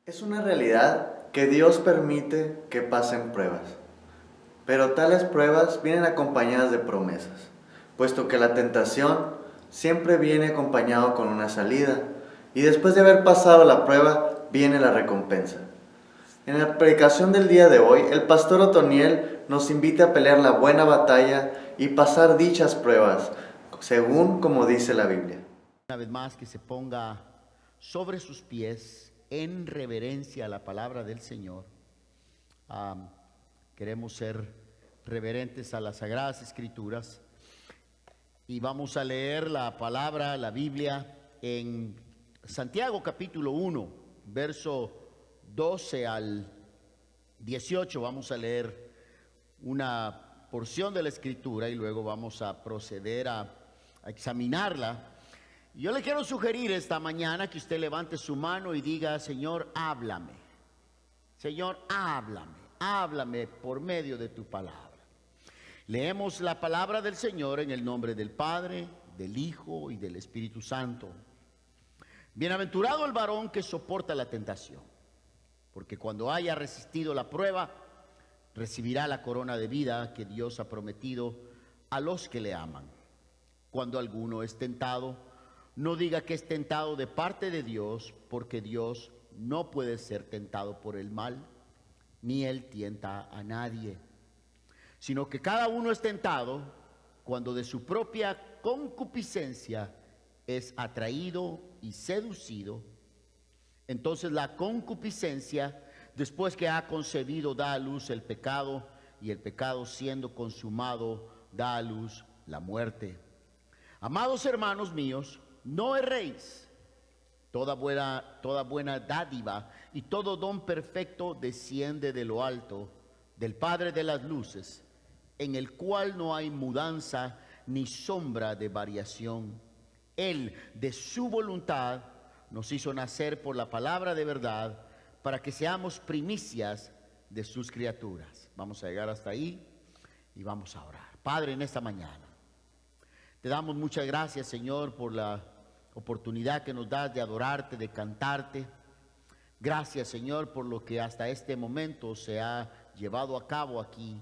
Es una realidad que Dios permite que pasen pruebas, pero tales pruebas vienen acompañadas de promesas, puesto que la tentación siempre viene acompañado con una salida, y después de haber pasado la prueba viene la recompensa. En la predicación del día de hoy, el pastor Otoniel nos invita a pelear la buena batalla y pasar dichas pruebas, según como dice la Biblia. Una vez más que se ponga sobre sus pies en reverencia a la palabra del Señor. Ah, Queremos ser reverentes a las Sagradas Escrituras y vamos a leer la palabra, la Biblia, en Santiago capítulo 1, verso 12 al 18. Vamos a leer una porción de la Escritura y luego vamos a proceder a examinarla. Yo le quiero sugerir esta mañana que usted levante su mano y diga: Señor, háblame. Señor, háblame. Háblame por medio de tu palabra. Leemos la palabra del Señor en el nombre del Padre, del Hijo y del Espíritu Santo. Bienaventurado el varón que soporta la tentación, porque cuando haya resistido la prueba, recibirá la corona de vida que Dios ha prometido a los que le aman. Cuando alguno es tentado, no diga que es tentado de parte de Dios, porque Dios no puede ser tentado por el mal, ni él tienta a nadie, sino que cada uno es tentado cuando de su propia concupiscencia es atraído y seducido. Entonces la concupiscencia, después que ha concebido, da a luz el pecado, y el pecado, siendo consumado, da a luz la muerte. Amados hermanos míos, no erréis. Toda buena dádiva y todo don perfecto desciende de lo alto, del Padre de las luces, en el cual no hay mudanza ni sombra de variación. Él, de su voluntad, nos hizo nacer por la palabra de verdad, para que seamos primicias de sus criaturas. Vamos a llegar hasta ahí y vamos a orar. Padre, en esta mañana te damos muchas gracias, Señor, por la oportunidad que nos das de adorarte, de cantarte. Gracias, Señor, por lo que hasta este momento se ha llevado a cabo aquí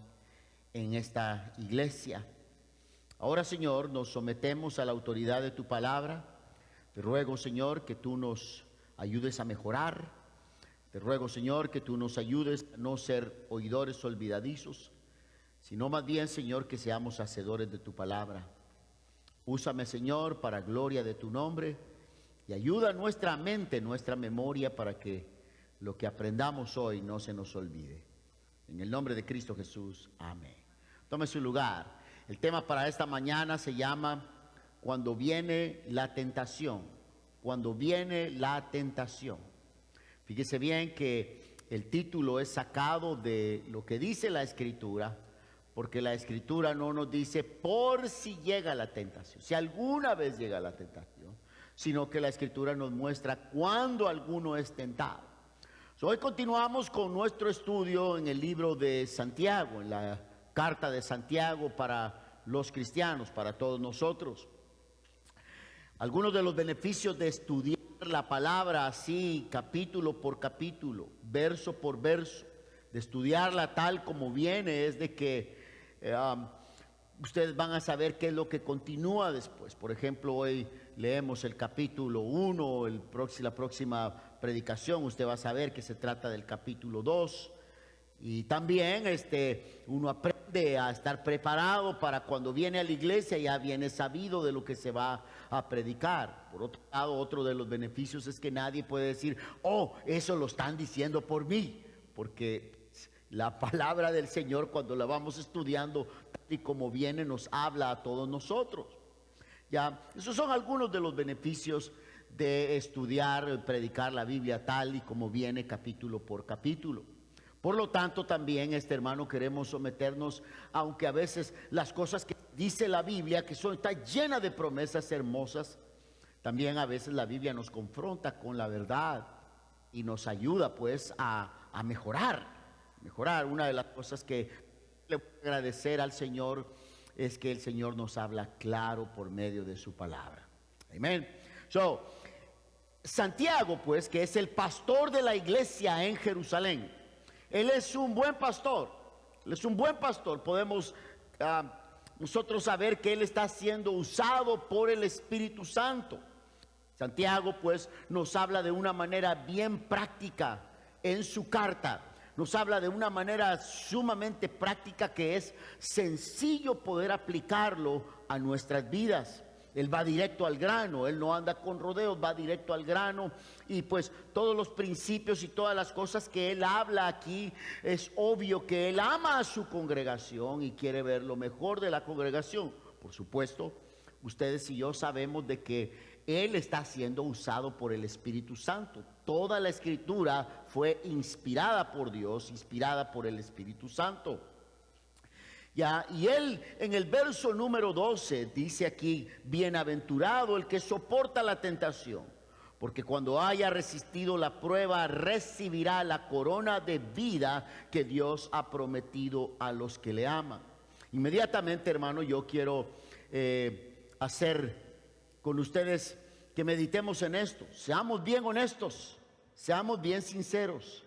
en esta iglesia. Ahora, Señor, nos sometemos a la autoridad de tu palabra. Te ruego, Señor, que tú nos ayudes a mejorar. Te ruego, Señor, que tú nos ayudes a no ser oidores olvidadizos, sino más bien, Señor, que seamos hacedores de tu palabra. Úsame, Señor, para gloria de tu nombre, y ayuda nuestra mente, nuestra memoria, para que lo que aprendamos hoy no se nos olvide. En el nombre de Cristo Jesús, amén. Tome su lugar. El tema para esta mañana se llama Cuando viene la tentación. Cuando viene la tentación. Fíjese bien que el título es sacado de lo que dice la Escritura, porque la Escritura no nos dice por si llega la tentación, si alguna vez llega la tentación, sino que la Escritura nos muestra cuando alguno es tentado. Hoy continuamos con nuestro estudio en el libro de Santiago, en la carta de Santiago para los cristianos, para todos nosotros. Algunos de los beneficios de estudiar la palabra así, capítulo por capítulo, verso por verso, de estudiarla tal como viene, es de que ustedes van a saber qué es lo que continúa después. Por ejemplo, hoy leemos el capítulo 1, la próxima predicación usted va a saber que se trata del capítulo 2. Y también uno aprende a estar preparado para cuando viene a la iglesia, ya viene sabido de lo que se va a predicar. Por otro lado, otro de los beneficios es que nadie puede decir: oh, eso lo están diciendo por mí, porque la palabra del Señor, cuando la vamos estudiando tal y como viene, nos habla a todos nosotros. Ya, esos son algunos de los beneficios de estudiar, predicar la Biblia tal y como viene, capítulo por capítulo. Por lo tanto, también, hermano, queremos someternos, aunque a veces las cosas que dice la Biblia, que está llena de promesas hermosas, también a veces la Biblia nos confronta con la verdad y nos ayuda pues a mejorar. Una de las cosas que le voy a agradecer al Señor es que el Señor nos habla claro por medio de su palabra. Amén. Santiago, pues, que es el pastor de la iglesia en Jerusalén, él es un buen pastor. Él es un buen pastor. Podemos nosotros saber que él está siendo usado por el Espíritu Santo. Santiago, pues, nos habla de una manera bien práctica en su carta. Nos habla de una manera sumamente práctica que es sencillo poder aplicarlo a nuestras vidas. Él va directo al grano, él no anda con rodeos, va directo al grano. Y pues todos los principios y todas las cosas que él habla aquí, es obvio que él ama a su congregación y quiere ver lo mejor de la congregación. Por supuesto, ustedes y yo sabemos de que él está siendo usado por el Espíritu Santo. Toda la escritura fue inspirada por Dios, inspirada por el Espíritu Santo. Ya, y él en el verso número 12 dice aquí: bienaventurado el que soporta la tentación, porque cuando haya resistido la prueba recibirá la corona de vida que Dios ha prometido a los que le aman. Inmediatamente, hermano, yo quiero hacer con ustedes que meditemos en esto. Seamos bien honestos, seamos bien sinceros.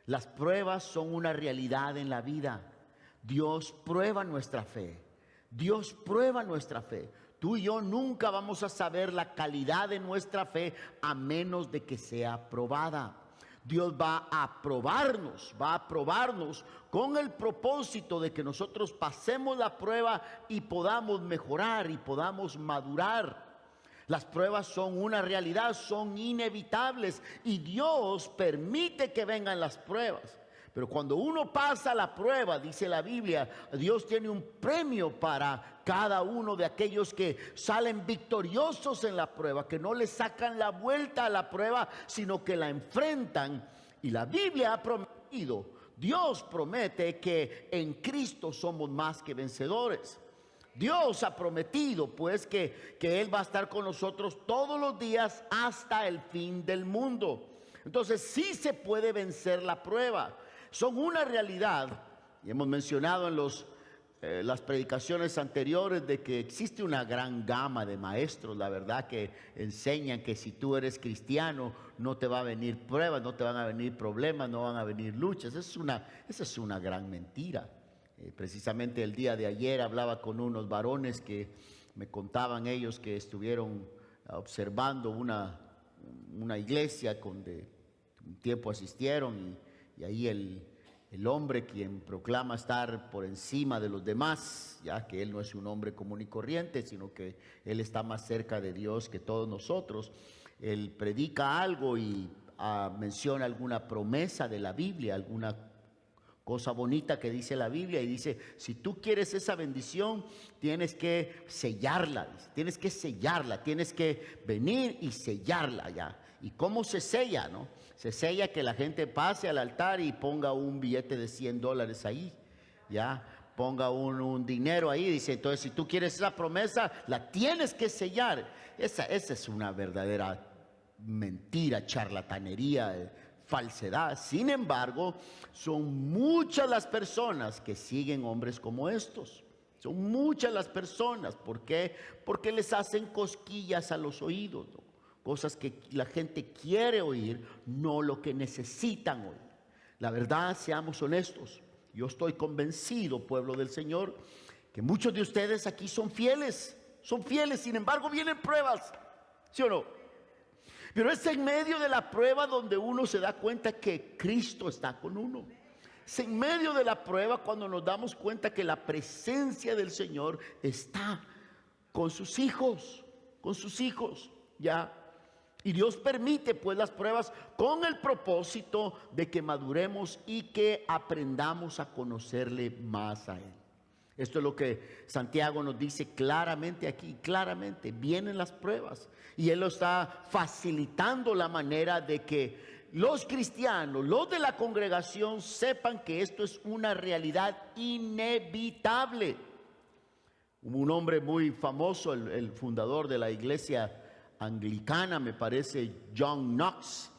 Las pruebas son una realidad en la vida. Dios prueba nuestra fe. Dios prueba nuestra fe. Tú y yo nunca vamos a saber la calidad de nuestra fe a menos de que sea probada. Dios va a probarnos con el propósito de que nosotros pasemos la prueba y podamos mejorar y podamos madurar. Las pruebas son una realidad, son inevitables y Dios permite que vengan las pruebas. Pero cuando uno pasa la prueba, dice la Biblia, Dios tiene un premio para cada uno de aquellos que salen victoriosos en la prueba, que no le sacan la vuelta a la prueba, sino que la enfrentan. Y la Biblia ha prometido, Dios promete que en Cristo somos más que vencedores. Dios ha prometido pues que Él va a estar con nosotros todos los días hasta el fin del mundo. Entonces sí se puede vencer la prueba. Son una realidad, y hemos mencionado en las predicaciones anteriores de que existe una gran gama de maestros, la verdad, que enseñan que si tú eres cristiano no te va a venir pruebas, no te van a venir problemas, no van a venir luchas. Esa es una gran mentira. Precisamente el día de ayer hablaba con unos varones que me contaban ellos que estuvieron observando una iglesia donde un tiempo asistieron y ahí el hombre quien proclama estar por encima de los demás, ya que él no es un hombre común y corriente, sino que él está más cerca de Dios que todos nosotros. Él predica algo y menciona alguna promesa de la Biblia, alguna cosa bonita que dice la Biblia, y dice: si tú quieres esa bendición, tienes que sellarla, tienes que venir y sellarla ya. ¿Y cómo se sella, no? Se sella que la gente pase al altar y ponga un billete de $100 ahí, ya, ponga un dinero ahí, dice: entonces si tú quieres esa promesa, la tienes que sellar. Esa es una verdadera mentira, charlatanería, falsedad. Sin embargo, son muchas las personas que siguen hombres como estos. Son muchas las personas. ¿Por qué? Porque les hacen cosquillas a los oídos, ¿no? Cosas que la gente quiere oír, no lo que necesitan oír. La verdad, seamos honestos. Yo estoy convencido, pueblo del Señor, que muchos de ustedes aquí son fieles. Sin embargo vienen pruebas, ¿sí o no? Pero es en medio de la prueba donde uno se da cuenta que Cristo está con uno. Es en medio de la prueba cuando nos damos cuenta que la presencia del Señor está con sus hijos, ya. Y Dios permite pues las pruebas con el propósito de que maduremos y que aprendamos a conocerle más a Él. Esto es lo que Santiago nos dice claramente aquí, claramente, vienen las pruebas. Y Él lo está facilitando la manera de que los cristianos, los de la congregación, sepan que esto es una realidad inevitable. Hubo un hombre muy famoso, el fundador de la iglesia anglicana, me parece, John Knox.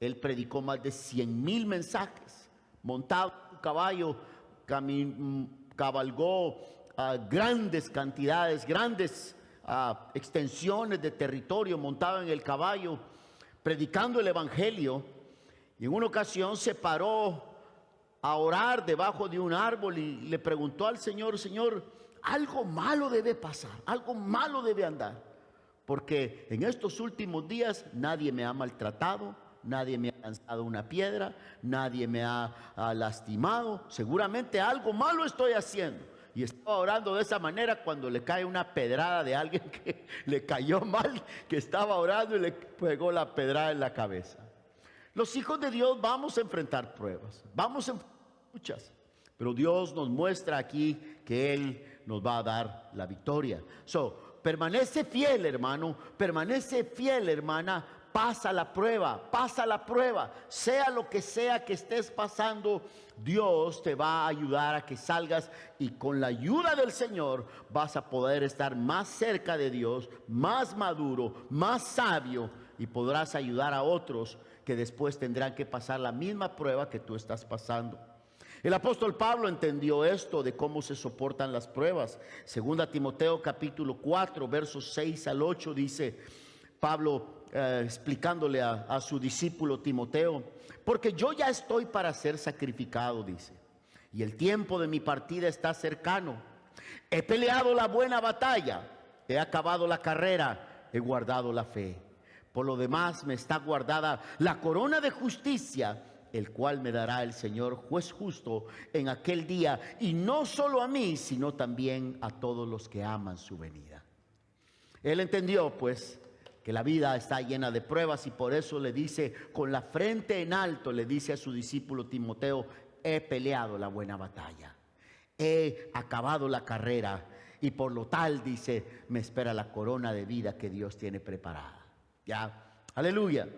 Él predicó más de 100,000 mensajes, montado en un caballo, cabalgó grandes cantidades, grandes extensiones de territorio montado en el caballo, predicando el evangelio, y en una ocasión se paró a orar debajo de un árbol y le preguntó al Señor: Señor, algo malo debe pasar, algo malo debe andar, porque en estos últimos días nadie me ha maltratado, nadie me ha lanzado una piedra, nadie me ha lastimado, seguramente algo malo estoy haciendo. Y estaba orando de esa manera cuando le cae una pedrada de alguien que le cayó mal, que estaba orando y le pegó la pedrada en la cabeza. Los hijos de Dios vamos a enfrentar pruebas, vamos a enfrentar muchas, pero Dios nos muestra aquí que Él nos va a dar la victoria. Permanece fiel, hermano, permanece fiel, hermana. Pasa la prueba, sea lo que sea que estés pasando, Dios te va a ayudar a que salgas, y con la ayuda del Señor vas a poder estar más cerca de Dios, más maduro, más sabio, y podrás ayudar a otros que después tendrán que pasar la misma prueba que tú estás pasando. El apóstol Pablo entendió esto de cómo se soportan las pruebas. Segunda Timoteo capítulo 4 versos 6 al 8 dice Pablo, explicándole a su discípulo Timoteo: porque yo ya estoy para ser sacrificado, dice, y el tiempo de mi partida está cercano. He peleado la buena batalla, he acabado la carrera, he guardado la fe. Por lo demás me está guardada la corona de justicia, el cual me dará el Señor juez justo en aquel día, y no solo a mí, sino también a todos los que aman su venida. Él entendió pues que la vida está llena de pruebas, y por eso le dice, con la frente en alto, le dice a su discípulo Timoteo: he peleado la buena batalla, he acabado la carrera, y por lo tal, dice, me espera la corona de vida que Dios tiene preparada. Ya, aleluya.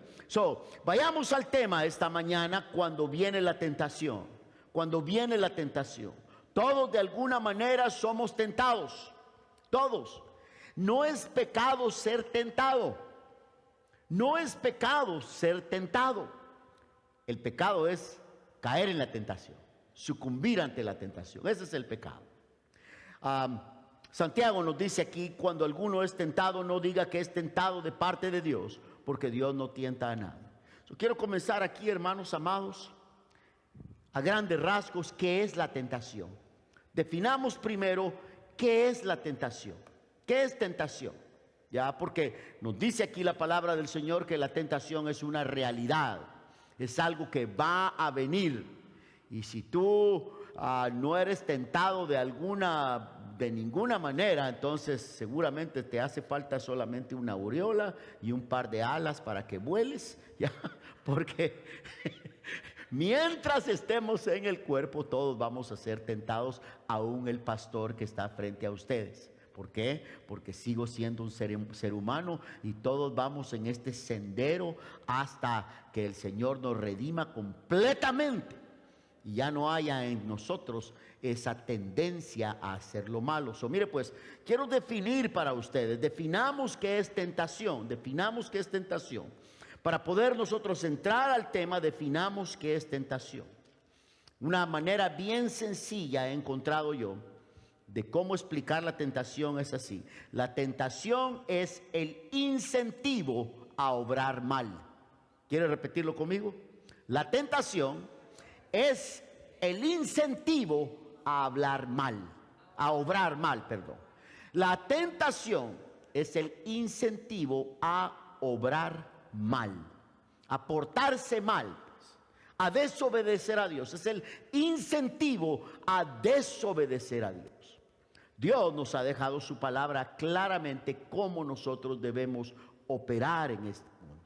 Vayamos al tema esta mañana. Cuando viene la tentación, cuando viene la tentación, todos de alguna manera somos tentados, todos. No es pecado ser tentado. No es pecado ser tentado. El pecado es caer en la tentación, sucumbir ante la tentación. Ese es el pecado. Santiago nos dice aquí: cuando alguno es tentado, no diga que es tentado de parte de Dios, porque Dios no tienta a nadie. Quiero comenzar aquí, hermanos amados, a grandes rasgos, ¿qué es la tentación? Definamos primero qué es la tentación. ¿Qué es tentación? Ya, porque nos dice aquí la palabra del Señor que la tentación es una realidad, es algo que va a venir. Y si tú no eres tentado de ninguna manera, entonces seguramente te hace falta solamente una aureola y un par de alas para que vueles, ya, porque mientras estemos en el cuerpo, todos vamos a ser tentados, aún el pastor que está frente a ustedes. ¿Por qué? Porque sigo siendo un ser humano, y todos vamos en este sendero hasta que el Señor nos redima completamente y ya no haya en nosotros esa tendencia a hacer lo malo. Mire pues, quiero definir para ustedes, definamos qué es tentación, Para poder nosotros entrar al tema, definamos qué es tentación. Una manera bien sencilla he encontrado yo de cómo explicar la tentación es así: la tentación es el incentivo a obrar mal. ¿Quiere repetirlo conmigo? La tentación es el incentivo a hablar mal, a obrar mal, perdón. La tentación es el incentivo a obrar mal, a portarse mal, a desobedecer a Dios. Es el incentivo a desobedecer a Dios. Dios nos ha dejado su palabra claramente cómo nosotros debemos operar en este mundo.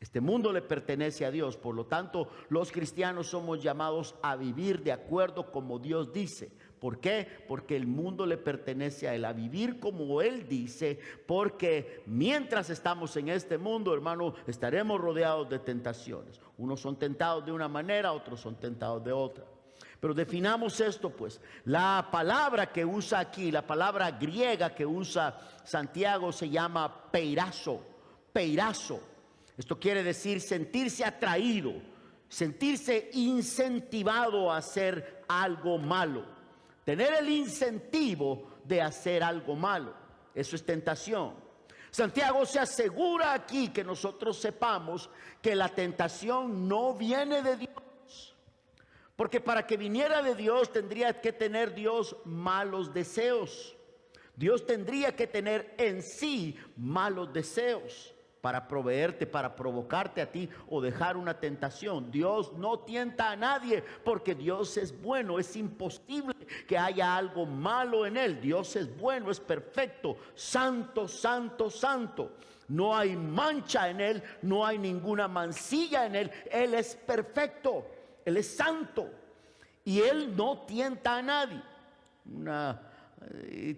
Este mundo le pertenece a Dios, por lo tanto, los cristianos somos llamados a vivir de acuerdo como Dios dice. ¿Por qué? Porque el mundo le pertenece a Él, a vivir como Él dice, porque mientras estamos en este mundo, hermano, estaremos rodeados de tentaciones. Unos son tentados de una manera, otros son tentados de otra. Pero definamos esto pues. La palabra que usa aquí, la palabra griega que usa Santiago se llama peirazo. Peirazo. Esto quiere decir sentirse atraído, sentirse incentivado a hacer algo malo. Tener el incentivo de hacer algo malo. Eso es tentación. Santiago se asegura aquí que nosotros sepamos que la tentación no viene de Dios. Porque para que viniera de Dios tendría que tener Dios malos deseos. Dios tendría que tener en sí malos deseos para proveerte, para provocarte a ti o dejar una tentación. Dios no tienta a nadie porque Dios es bueno. Es imposible que haya algo malo en Él. Dios es bueno, es perfecto, santo, santo, santo. No hay mancha en Él, no hay ninguna mancilla en Él. Él es perfecto, Él es santo y Él no tienta a nadie.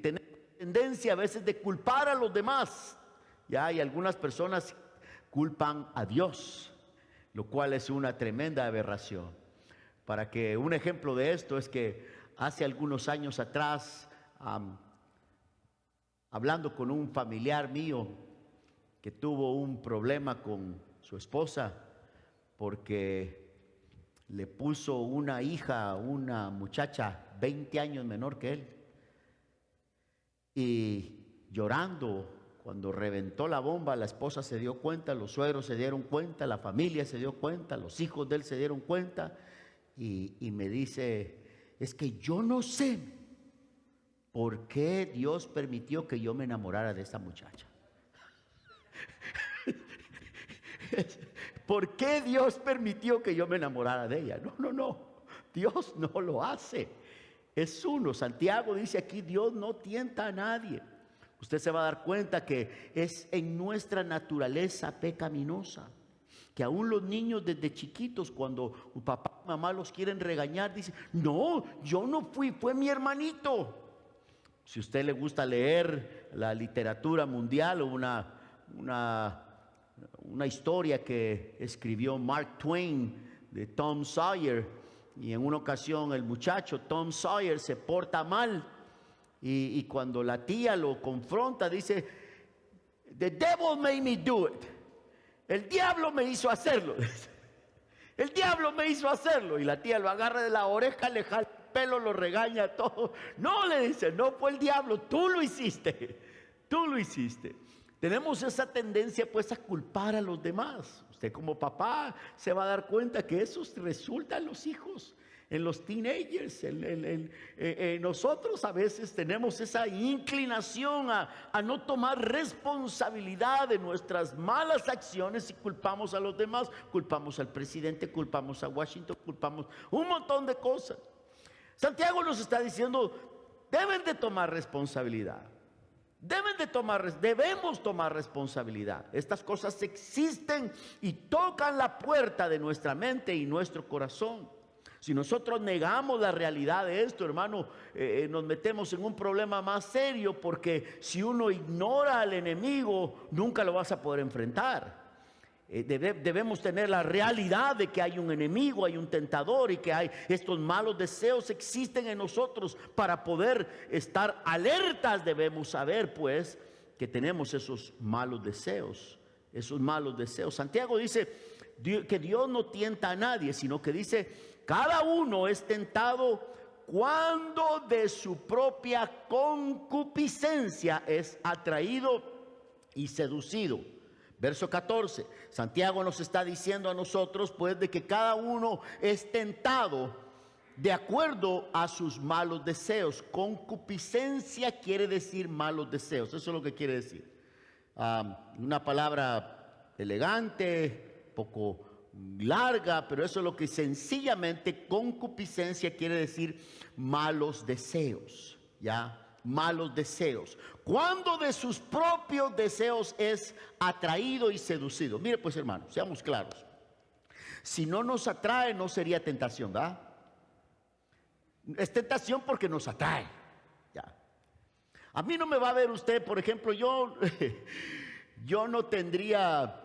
Tenemos tendencia a veces de culpar a los demás. Ya, y algunas personas culpan a Dios, lo cual es una tremenda aberración. Para que un ejemplo de esto es que hace algunos años atrás, hablando con un familiar mío que tuvo un problema con su esposa porque le puso una hija, una muchacha 20 años menor que él, y llorando. Cuando reventó la bomba, la esposa se dio cuenta, los suegros se dieron cuenta, la familia se dio cuenta, los hijos de él se dieron cuenta, y me dice: es que yo no sé por qué Dios permitió que yo me enamorara de esta muchacha. ¿Por qué Dios permitió que yo me enamorara de ella? No, Dios no lo hace. Es uno. Santiago dice aquí: Dios no tienta a nadie. Usted se va a dar cuenta que es en nuestra naturaleza pecaminosa, que aún los niños desde chiquitos, cuando papá y mamá los quieren regañar, dicen: no, yo no fui, fue mi hermanito. Si a usted le gusta leer la literatura mundial o una historia que escribió Mark Twain de Tom Sawyer, y en una ocasión el muchacho Tom Sawyer se porta mal, y cuando la tía lo confronta dice: the devil made me do it. El diablo me hizo hacerlo. El diablo me hizo hacerlo. Y la tía lo agarra de la oreja, le jala el pelo, lo regaña todo. No, le dice: no fue el diablo, tú lo hiciste. Tú lo hiciste. Tenemos esa tendencia pues a culpar a los demás. Usted como papá se va a dar cuenta que eso resulta en los hijos, en los teenagers. Nosotros a veces tenemos esa inclinación a no tomar responsabilidad de nuestras malas acciones y culpamos a los demás, culpamos al presidente, culpamos a Washington, culpamos un montón de cosas. Santiago nos está diciendo: deben de tomar responsabilidad. Debemos tomar responsabilidad. Estas cosas existen y tocan la puerta de nuestra mente y nuestro corazón. Si nosotros negamos la realidad de esto, hermano, nos metemos en un problema más serio, porque si uno ignora al enemigo, nunca lo vas a poder enfrentar. Debemos tener la realidad de que hay un enemigo, hay un tentador, y que hay estos malos deseos existen en nosotros. Para poder estar alertas debemos saber pues que tenemos esos malos deseos. Santiago dice que Dios no tienta a nadie, sino que dice: cada uno es tentado cuando de su propia concupiscencia es atraído y seducido. Verso 14, Santiago nos está diciendo a nosotros pues de que cada uno es tentado de acuerdo a sus malos deseos. Concupiscencia quiere decir malos deseos, eso es lo que quiere decir. Una palabra elegante, poco larga, pero eso es lo que sencillamente concupiscencia quiere decir: malos deseos, ¿ya? Malos deseos. Cuando de sus propios deseos es atraído y seducido. Mire pues, hermanos, seamos claros. Si no nos atrae, no sería tentación, ¿verdad? Es tentación porque nos atrae, ¿ya? A mí no me va a ver usted, por ejemplo, yo no tendría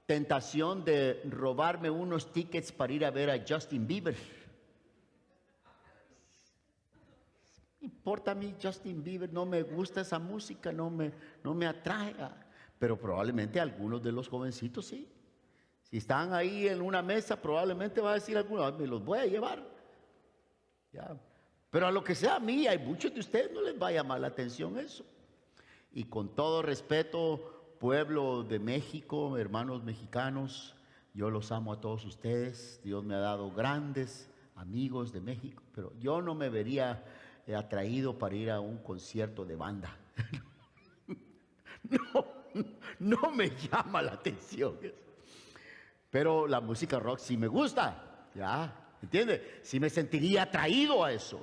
tentación de robarme unos tickets para ir a ver a Justin Bieber. No importa a mí Justin Bieber, no me gusta esa música, no me atrae. Pero probablemente algunos de los jovencitos sí. Si están ahí en una mesa, probablemente va a decir alguno: me los voy a llevar, ¿ya? Pero a lo que sea a mí, hay muchos de ustedes no les va a llamar la atención eso. Y con todo respeto, pueblo de México, hermanos mexicanos, yo los amo a todos ustedes. Dios me ha dado grandes amigos de México, pero yo no me vería atraído para ir a un concierto de banda. No, no me llama la atención. Pero la música rock sí me gusta, ¿ya? ¿Entiende? Sí me sentiría atraído a eso.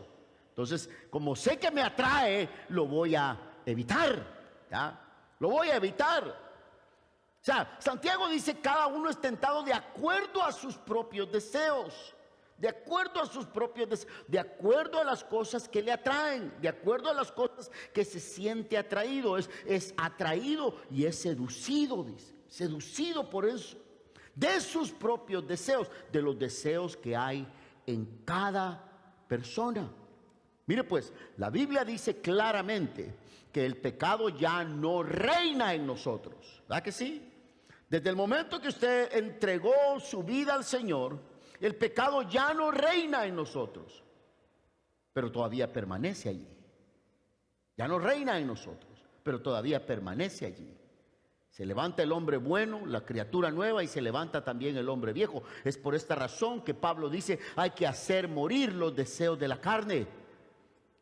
Entonces, como sé que me atrae, lo voy a evitar, ¿ya? Lo voy a evitar. O sea, Santiago dice, cada uno es tentado de acuerdo a sus propios deseos. De acuerdo a sus propios deseos, de acuerdo a las cosas que le atraen, de acuerdo a las cosas que se siente atraído. Es atraído y es seducido, dice. Seducido por eso. De sus propios deseos, de los deseos que hay en cada persona. Mire pues, la Biblia dice claramente que el pecado ya no reina en nosotros. ¿Verdad que sí? Desde el momento que usted entregó su vida al Señor, el pecado ya no reina en nosotros, pero todavía permanece allí. Ya no reina en nosotros, pero todavía permanece allí. Se levanta el hombre bueno, la criatura nueva, y se levanta también el hombre viejo. Es por esta razón que Pablo dice, hay que hacer morir los deseos de la carne.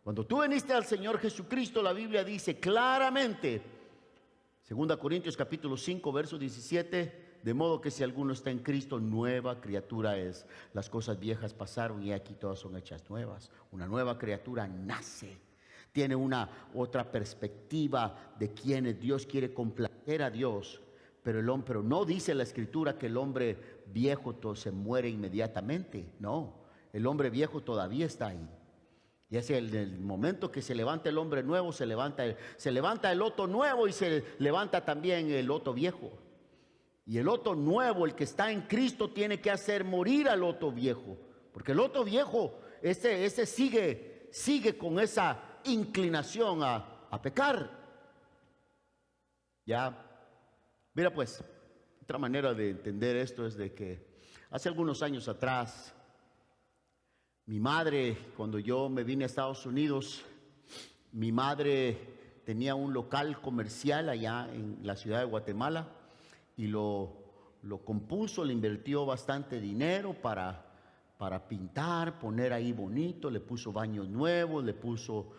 Cuando tú viniste al Señor Jesucristo, la Biblia dice claramente, 2 Corintios capítulo 5, verso 17, de modo que si alguno está en Cristo, nueva criatura es. Las cosas viejas pasaron y aquí todas son hechas nuevas. Una nueva criatura nace. Tiene una otra perspectiva de quienes Dios quiere complacer a Dios. Pero no dice la Escritura que el hombre viejo se muere inmediatamente. No, el hombre viejo todavía está ahí. Y es el momento que se levanta el hombre nuevo, se levanta el loto nuevo y se levanta también el loto viejo. Y el loto nuevo, el que está en Cristo, tiene que hacer morir al loto viejo. Porque el loto viejo, ese sigue con esa inclinación a pecar. Ya, mira pues, otra manera de entender esto es de que hace algunos años atrás, mi madre, cuando yo me vine a Estados Unidos, mi madre tenía un local comercial allá en la ciudad de Guatemala y lo compuso, le invirtió bastante dinero para pintar, poner ahí bonito, le puso baños nuevos, le puso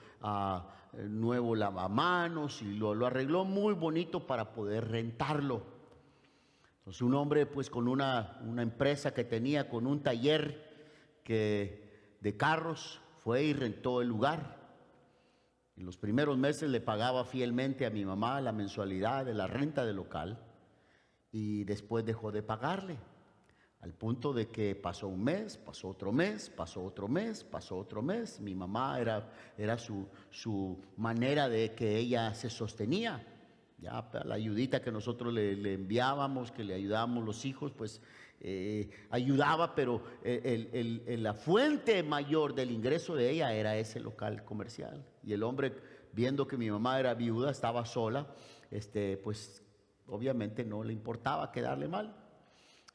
nuevo lavamanos y lo arregló muy bonito para poder rentarlo. Entonces un hombre pues con una empresa que tenía, con un taller de carros, fue y rentó el lugar. En los primeros meses le pagaba fielmente a mi mamá la mensualidad de la renta del local y después dejó de pagarle. Al punto de que pasó un mes, pasó otro mes, pasó otro mes, pasó otro mes. Mi mamá era su manera de que ella se sostenía. Ya la ayudita que nosotros le enviábamos, que le ayudábamos los hijos, pues ayudaba, pero la fuente mayor del ingreso de ella era ese local comercial. Y el hombre, viendo que mi mamá era viuda, estaba sola, pues obviamente no le importaba quedarle mal.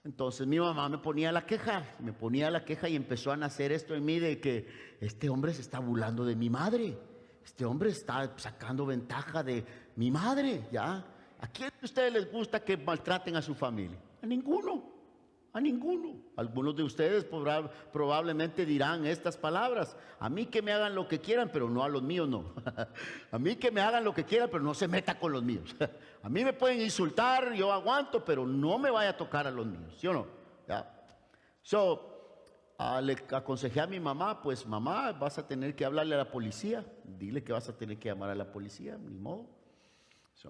Entonces mi mamá me ponía la queja y empezó a nacer esto en mí de que este hombre se está burlando de mi madre. Este hombre está sacando ventaja de mi madre, ¿ya? ¿A quién de ustedes les gusta que maltraten a su familia? A ninguno, a ninguno. Algunos de ustedes probablemente dirán estas palabras: a mí que me hagan lo que quieran, pero no a los míos, no. A mí que me hagan lo que quieran, pero no se meta con los míos. A mí me pueden insultar, yo aguanto, pero no me vaya a tocar a los míos, ¿sí o no? ¿Ya? Le aconsejé a mi mamá, pues mamá, vas a tener que hablarle a la policía, dile que vas a tener que llamar a la policía, ni modo.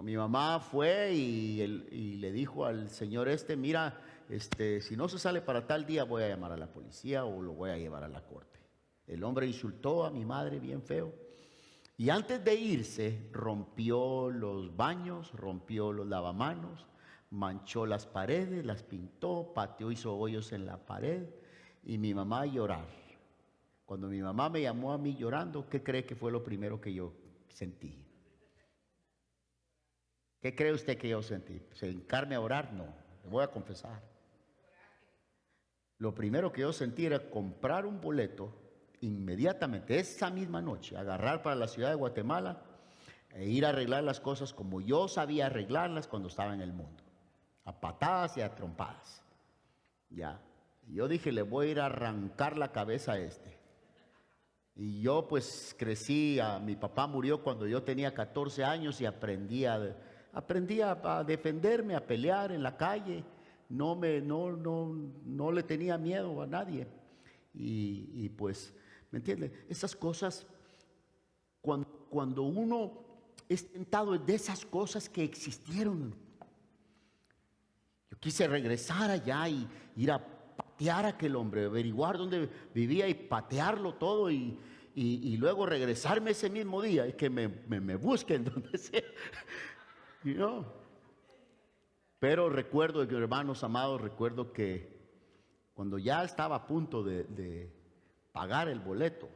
Mi mamá fue y le dijo al señor mira, si no se sale para tal día voy a llamar a la policía o lo voy a llevar a la corte. El hombre insultó a mi madre bien feo y antes de irse rompió los baños, rompió los lavamanos, manchó las paredes, las pintó, pateó, hizo hoyos en la pared. Y mi mamá a llorar. Cuando mi mamá me llamó a mí llorando, ¿qué cree que fue lo primero que yo sentí? ¿Qué cree usted que yo sentí? ¿Se hincarme a orar? No, le voy a confesar. Lo primero que yo sentí era comprar un boleto inmediatamente, esa misma noche, agarrar para la ciudad de Guatemala, e ir a arreglar las cosas como yo sabía arreglarlas cuando estaba en el mundo, a patadas y a trompadas. Ya, y yo dije, le voy a ir a arrancar la cabeza a este. Y yo pues crecí, mi papá murió cuando yo tenía 14 años y aprendí a defenderme, a pelear en la calle. No le tenía miedo a nadie. Y pues, ¿me entiende? Esas cosas, cuando uno es tentado de esas cosas que existieron. Yo quise regresar allá y ir a patear a aquel hombre, averiguar dónde vivía y patearlo todo y luego regresarme ese mismo día y que me busquen donde sea. You know? Pero recuerdo, hermanos amados, recuerdo que cuando ya estaba a punto de pagar el boleto,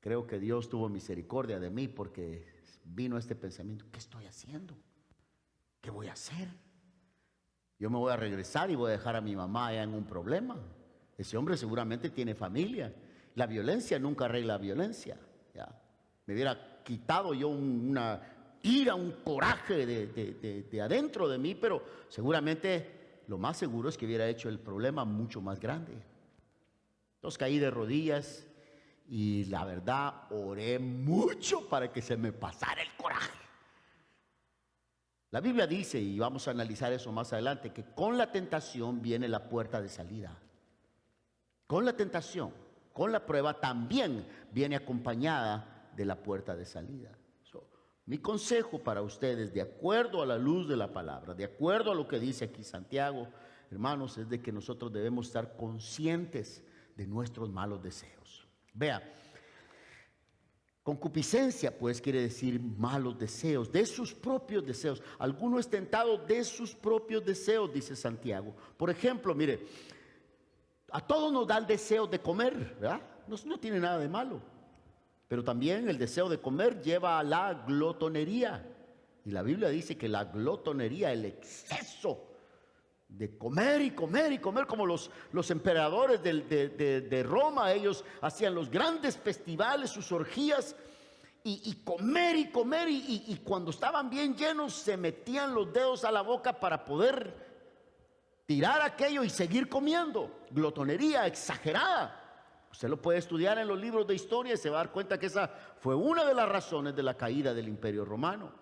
creo que Dios tuvo misericordia de mí porque vino este pensamiento: ¿qué estoy haciendo? ¿Qué voy a hacer? Yo me voy a regresar y voy a dejar a mi mamá allá en un problema. Ese hombre seguramente tiene familia. La violencia nunca arregla la violencia. ¿Ya? Me hubiera quitado yo una ira, un coraje de adentro de mí, pero seguramente lo más seguro es que hubiera hecho el problema mucho más grande. Entonces caí de rodillas y la verdad oré mucho para que se me pasara el coraje. La Biblia dice, y vamos a analizar eso más adelante, que con la tentación viene la puerta de salida. Con la tentación, con la prueba también viene acompañada de la puerta de salida. Mi consejo para ustedes, de acuerdo a la luz de la palabra, de acuerdo a lo que dice aquí Santiago, hermanos, es de que nosotros debemos estar conscientes de nuestros malos deseos. Vea, concupiscencia pues quiere decir malos deseos, de sus propios deseos. Alguno es tentado de sus propios deseos, dice Santiago. Por ejemplo, mire, a todos nos da el deseo de comer, ¿verdad? No tiene nada de malo. Pero también el deseo de comer lleva a la glotonería. Y la Biblia dice que la glotonería, el exceso de comer y comer y comer, como los emperadores de Roma, ellos hacían los grandes festivales, sus orgías, y comer y comer, y cuando estaban bien llenos se metían los dedos a la boca para poder tirar aquello y seguir comiendo. Glotonería exagerada. Usted lo puede estudiar en los libros de historia y se va a dar cuenta que esa fue una de las razones de la caída del Imperio Romano.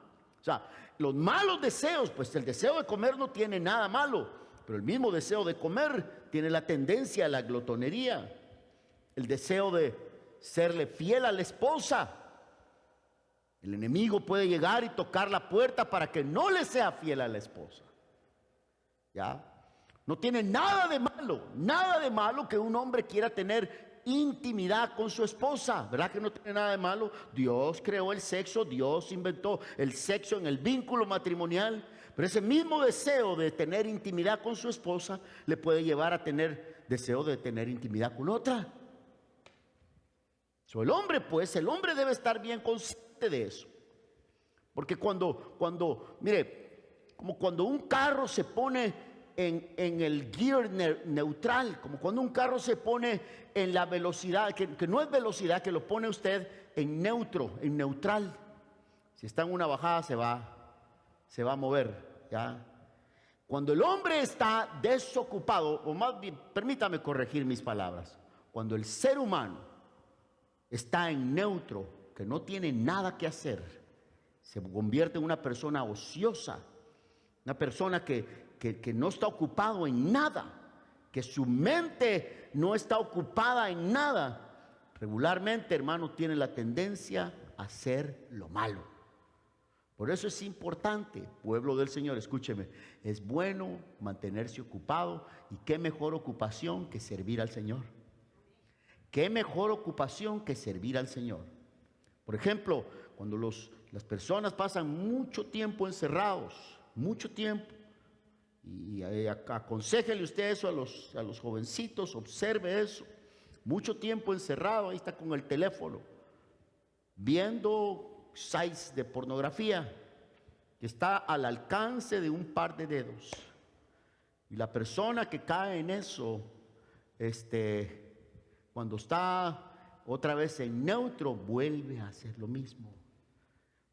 O sea, los malos deseos, pues el deseo de comer no tiene nada malo, pero el mismo deseo de comer tiene la tendencia a la glotonería. El deseo de serle fiel a la esposa. El enemigo puede llegar y tocar la puerta para que no le sea fiel a la esposa. ¿Ya? No tiene nada de malo que un hombre quiera tener intimidad con su esposa, ¿verdad que no tiene nada de malo? Dios creó el sexo, Dios inventó el sexo en el vínculo matrimonial, pero ese mismo deseo de tener intimidad con su esposa le puede llevar a tener deseo de tener intimidad con otra. El hombre debe estar bien consciente de eso, porque mire, como cuando un carro se pone en el gear neutral, como cuando un carro se pone en la velocidad, que no es velocidad, que lo pone usted en neutral. Si está en una bajada se va a mover, ¿ya? Cuando el hombre está desocupado, o más bien, permítame corregir mis palabras, cuando el ser humano está en neutro, que no tiene nada que hacer, se convierte en una persona ociosa, una persona que no está ocupado en nada, que su mente no está ocupada en nada. Regularmente, hermano, tiene la tendencia a hacer lo malo. Por eso es importante, pueblo del Señor, escúcheme, es bueno mantenerse ocupado, y qué mejor ocupación que servir al Señor. Qué mejor ocupación que servir al Señor. Por ejemplo, cuando las personas pasan mucho tiempo encerrados, mucho tiempo, y aconséjele usted eso a los jovencitos, observe eso, mucho tiempo encerrado, ahí está con el teléfono, viendo sites de pornografía, que está al alcance de un par de dedos, y la persona que cae en eso, cuando está otra vez en neutro, vuelve a hacer lo mismo.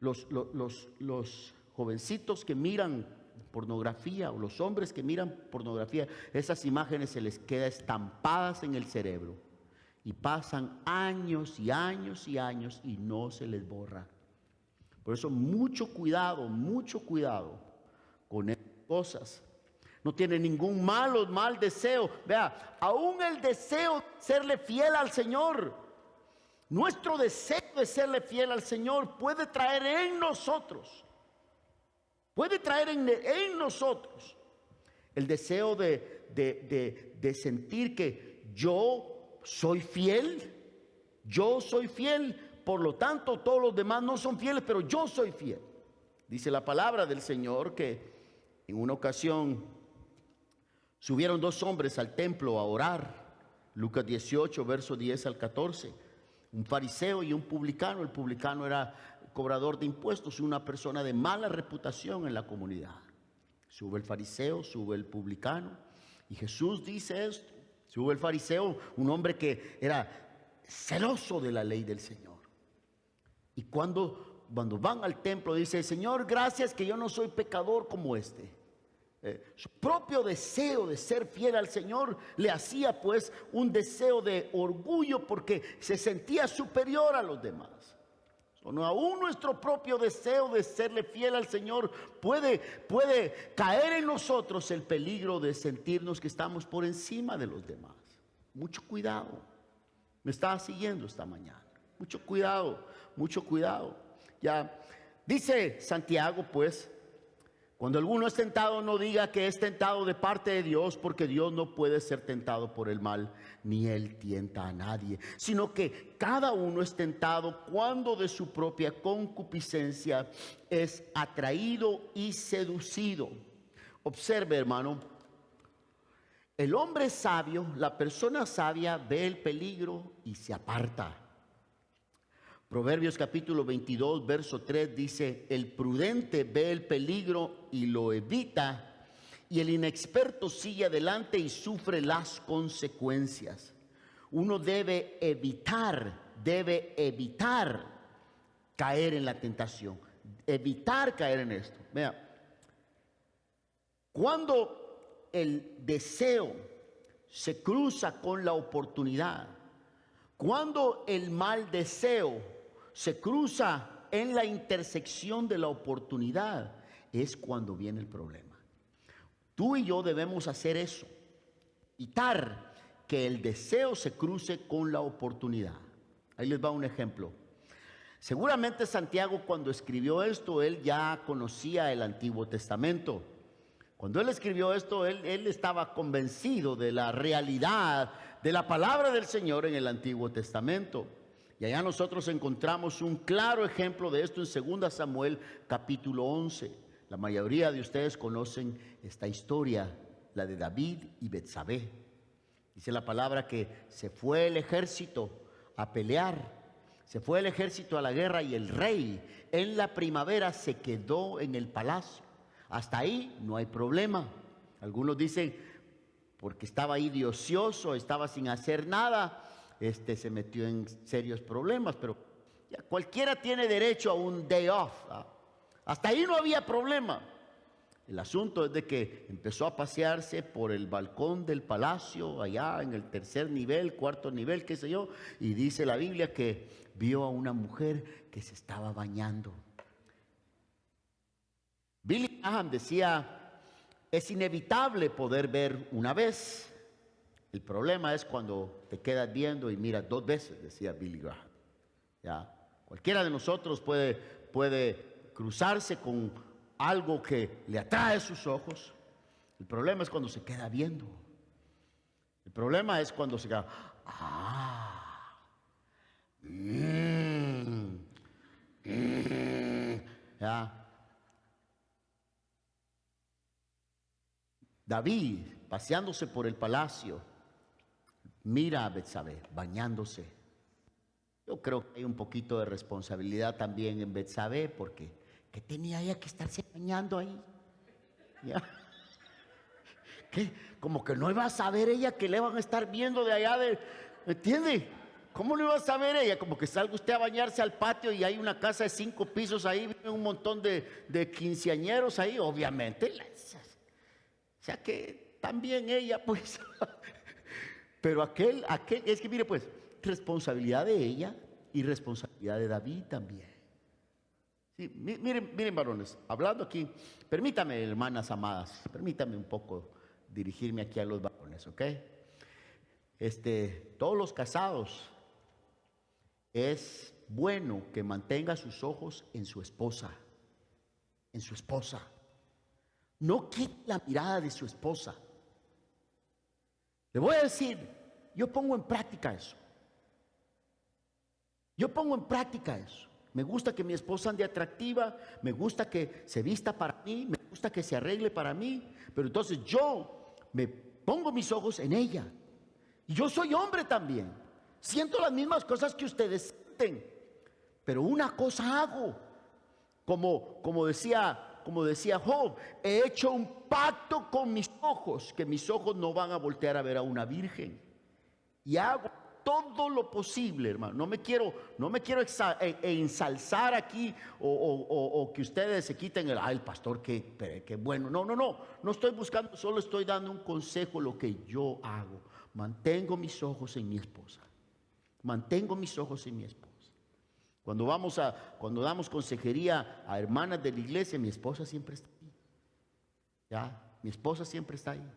los jovencitos que miran pornografía o los hombres que miran pornografía, esas imágenes se les quedan estampadas en el cerebro y pasan años y años y años y no se les borra. Por eso mucho cuidado con esas cosas. No tiene ningún mal deseo. Vea, aún el deseo de serle fiel al Señor, nuestro deseo de serle fiel al Señor puede traer en nosotros el deseo de sentir que yo soy fiel, por lo tanto todos los demás no son fieles, pero yo soy fiel. Dice la palabra del Señor que en una ocasión subieron 2 hombres al templo a orar. Lucas 18, verso 10 al 14. Un fariseo y un publicano. El publicano era cobrador de impuestos, una persona de mala reputación en la comunidad. Sube el fariseo, sube el publicano. Y Jesús dice esto. Sube el fariseo, un hombre que era celoso de la ley del Señor. Y cuando van al templo dice: Señor, gracias que yo no soy pecador como este. Su propio deseo de ser fiel al Señor le hacía pues un deseo de orgullo porque se sentía superior a los demás. Aún nuestro propio deseo de serle fiel al Señor puede caer en nosotros el peligro de sentirnos que estamos por encima de los demás. Mucho cuidado. Me estaba siguiendo esta mañana. Mucho cuidado. Ya dice Santiago pues: cuando alguno es tentado, no diga que es tentado de parte de Dios, porque Dios no puede ser tentado por el mal, ni Él tienta a nadie, sino que cada uno es tentado cuando de su propia concupiscencia es atraído y seducido. Observe, hermano, el hombre sabio, la persona sabia, ve el peligro y se aparta. Proverbios capítulo 22, verso 3 dice: el prudente ve el peligro y lo evita, y el inexperto sigue adelante y sufre las consecuencias. Uno debe evitar caer en la tentación, evitar caer en esto. Vea, cuando el deseo se cruza con la oportunidad, cuando el mal deseo se cruza en la intersección de la oportunidad, es cuando viene el problema. Tú y yo debemos hacer eso, evitar que el deseo se cruce con la oportunidad. Ahí les va un ejemplo. Seguramente Santiago, cuando escribió esto, él ya conocía el Antiguo Testamento. Cuando él escribió esto, él estaba convencido de la realidad de la palabra del Señor en el Antiguo Testamento. Y allá nosotros encontramos un claro ejemplo de esto en 2 Samuel capítulo 11. La mayoría de ustedes conocen esta historia, la de David y Betsabé. Dice la palabra que se fue el ejército a pelear, se fue el ejército a la guerra, y el rey en la primavera se quedó en el palacio. Hasta ahí no hay problema. Algunos dicen porque estaba ahí de ocioso, estaba sin hacer nada, se metió en serios problemas, pero ya cualquiera tiene derecho a un day off. Hasta ahí no había problema. El asunto es de que empezó a pasearse por el balcón del palacio, allá en el 3er nivel, 4er nivel, qué sé yo, y dice la Biblia que vio a una mujer que se estaba bañando. Billy Graham decía: es inevitable poder ver una vez. El problema es cuando te quedas viendo y miras 2 veces, decía Billy Graham. Ya, cualquiera de nosotros puede cruzarse con algo que le atrae sus ojos. El problema es cuando se queda viendo. El problema es cuando se queda: ya. David, paseándose por el palacio, mira a Betsabé bañándose. Yo creo que hay un poquito de responsabilidad también en Betsabé, porque ¿qué tenía ella que estarse bañando ahí? ¿Ya? ¿Qué? Como que no iba a saber ella que le van a estar viendo de allá de... ¿Me entiende? ¿Cómo lo iba a saber ella? Como que salga usted a bañarse al patio y hay una casa de 5 pisos ahí, viven un montón de quinceañeros ahí, obviamente. O sea que también ella, pues. Pero aquel, es que mire, pues, responsabilidad de ella y responsabilidad de David también. Sí, miren, varones, hablando aquí, permítame, hermanas amadas, permítame un poco dirigirme aquí a los varones, ¿ok? Todos los casados, es bueno que mantenga sus ojos en su esposa, en su esposa. No quite la mirada de su esposa. Le voy a decir, yo pongo en práctica eso. Yo pongo en práctica eso. Me gusta que mi esposa ande atractiva, me gusta que se vista para mí, me gusta que se arregle para mí, pero entonces yo me pongo mis ojos en ella. Y yo soy hombre también. Siento las mismas cosas que ustedes sienten, pero una cosa hago. Como decía Job, he hecho un pacto con mis ojos, que mis ojos no van a voltear a ver a una virgen. Y hago todo lo posible, hermano. No me quiero ensalzar aquí o que ustedes se quiten el pastor, qué bueno. No estoy buscando, solo estoy dando un consejo, lo que yo hago. Mantengo mis ojos en mi esposa. Mantengo mis ojos en mi esposa. Cuando damos consejería a hermanas de la iglesia, mi esposa siempre está ahí. Ya, mi esposa siempre está ahí.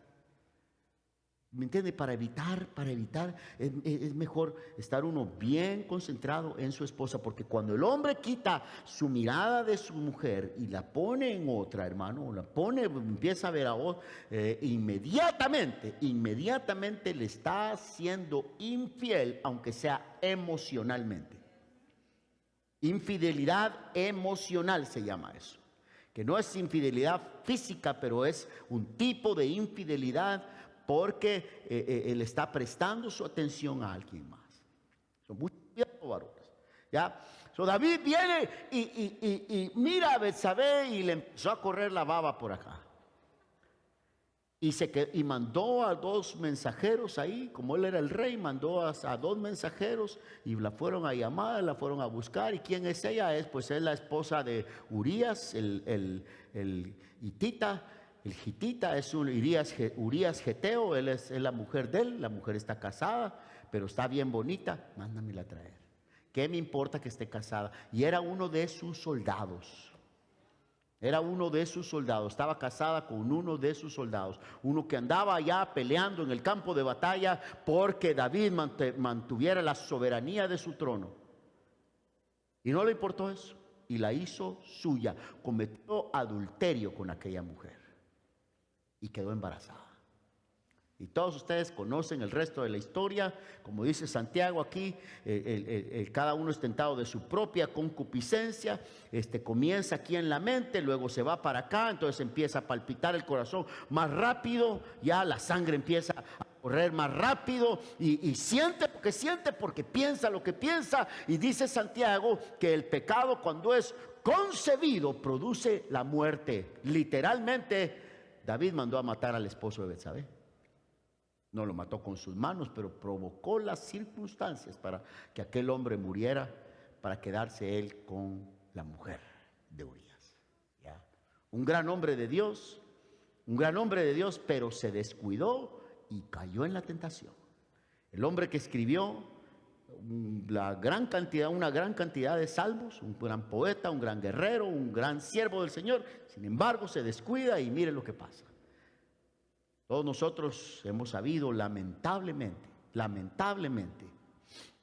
¿Me entiende? Para evitar, es mejor estar uno bien concentrado en su esposa, porque cuando el hombre quita su mirada de su mujer y la pone en otra, hermano, empieza a ver a otra, inmediatamente le está siendo infiel, aunque sea emocionalmente. Infidelidad emocional se llama eso, que no es infidelidad física, pero es un tipo de infidelidad porque él está prestando su atención a alguien más. Son muy cuidados, varones. ¿Ya? David viene y mira a Betsabé y le empezó a correr la baba por acá. Y mandó a 2 mensajeros ahí, como él era el rey, mandó a 2 mensajeros y la fueron a llamar, la fueron a buscar. ¿Y quién es ella? Pues es la esposa de Urías, el hitita. El hitita es Urías geteo, él es la mujer de él, la mujer está casada, pero está bien bonita, mándamela a traer. ¿Qué me importa que esté casada? Y era uno de sus soldados. Estaba casada con uno de sus soldados, uno que andaba allá peleando en el campo de batalla porque David mantuviera la soberanía de su trono. Y no le importó eso, y la hizo suya, cometió adulterio con aquella mujer y quedó embarazada. Y todos ustedes conocen el resto de la historia. Como dice Santiago aquí, cada uno es tentado de su propia concupiscencia. Comienza aquí en la mente, luego se va para acá, entonces empieza a palpitar el corazón más rápido, ya la sangre empieza a correr más rápido y siente lo que siente porque piensa lo que piensa. Y dice Santiago que el pecado, cuando es concebido, produce la muerte. Literalmente, David mandó a matar al esposo de Betsabé. No lo mató con sus manos, pero provocó las circunstancias para que aquel hombre muriera, para quedarse él con la mujer de Urías. ¿Ya? Un gran hombre de Dios, pero se descuidó y cayó en la tentación. El hombre que escribió una gran cantidad de salmos, un gran poeta, un gran guerrero, un gran siervo del Señor, sin embargo se descuida y mire lo que pasa. Todos nosotros hemos sabido, lamentablemente,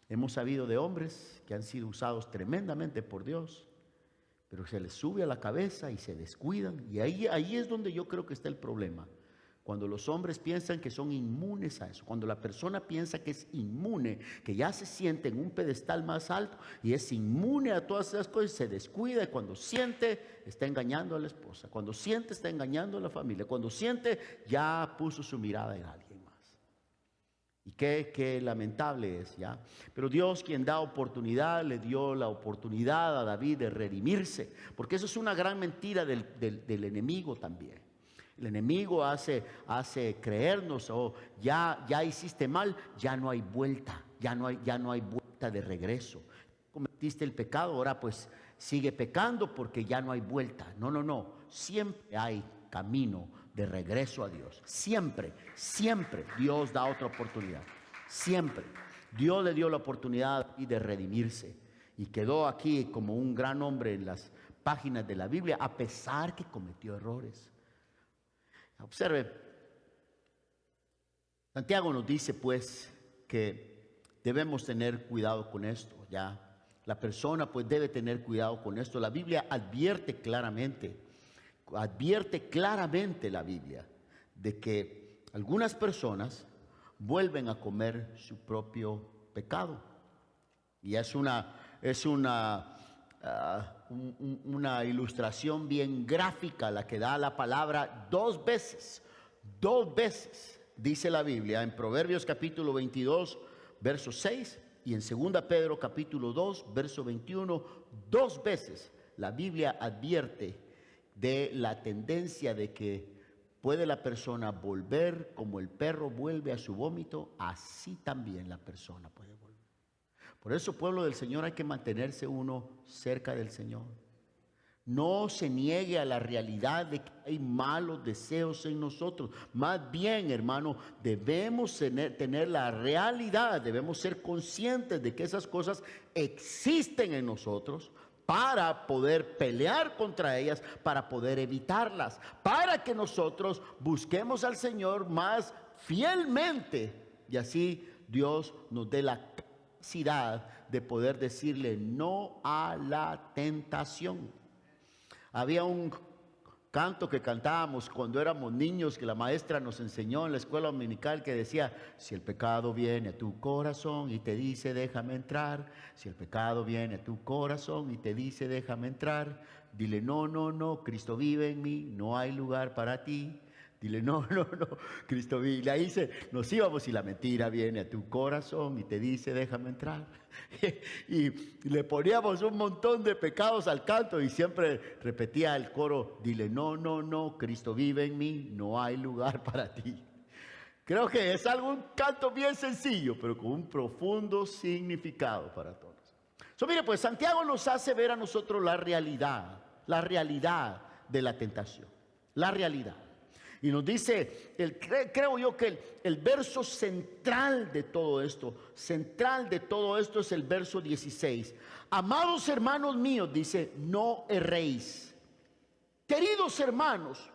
hemos sabido de hombres que han sido usados tremendamente por Dios, pero se les sube a la cabeza y se descuidan. Y ahí es donde yo creo que está el problema. Cuando los hombres piensan que son inmunes a eso, cuando la persona piensa que es inmune, que ya se siente en un pedestal más alto y es inmune a todas esas cosas, se descuida y cuando siente está engañando a la esposa, cuando siente está engañando a la familia, cuando siente ya puso su mirada en alguien más. Y qué lamentable es, ¿ya? Pero Dios, quien da oportunidad, le dio la oportunidad a David de redimirse, porque eso es una gran mentira del enemigo también. El enemigo hace creernos, ya hiciste mal, ya no hay vuelta, ya no hay vuelta vuelta de regreso. Cometiste el pecado, ahora pues sigue pecando porque ya no hay vuelta. No, no, no. Siempre hay camino de regreso a Dios. Siempre, siempre Dios da otra oportunidad. Siempre. Dios le dio la oportunidad de redimirse. Y quedó aquí como un gran hombre en las páginas de la Biblia, a pesar que cometió errores. Observe, Santiago nos dice pues que debemos tener cuidado con esto. Ya la persona pues debe tener cuidado con esto. La Biblia advierte claramente la Biblia de que algunas personas vuelven a comer su propio pecado. Y es una ilustración bien gráfica la que da la palabra dos veces, dice la Biblia en Proverbios capítulo 22, verso 6, y en 2 Pedro capítulo 2, verso 21, dos veces la Biblia advierte de la tendencia de que puede la persona volver como el perro vuelve a su vómito, así también la persona puede volver. Por eso, pueblo del Señor, hay que mantenerse uno cerca del Señor. No se niegue a la realidad de que hay malos deseos en nosotros. Más bien, hermano, debemos tener la realidad, debemos ser conscientes de que esas cosas existen en nosotros para poder pelear contra ellas, para poder evitarlas, para que nosotros busquemos al Señor más fielmente y así Dios nos dé la capacidad de poder decirle no a la tentación. Había un canto que cantábamos cuando éramos niños, que la maestra nos enseñó en la escuela dominical, que decía: si el pecado viene a tu corazón y te dice déjame entrar, si el pecado viene a tu corazón y te dice déjame entrar, dile no, no, no, Cristo vive en mí, no hay lugar para ti. Dile no, no, no, Cristo vive. Y ahí nos íbamos y la mentira viene a tu corazón y te dice déjame entrar. Y le poníamos un montón de pecados al canto y siempre repetía el coro: dile no, no, no, Cristo vive en mí, no hay lugar para ti. Creo que es un canto bien sencillo, pero con un profundo significado para todos. Mire, pues Santiago nos hace ver a nosotros la realidad de la tentación, la realidad. Y nos dice, creo yo que el verso central de todo esto es el verso 16. Amados hermanos míos, dice, no erréis. Queridos hermanos,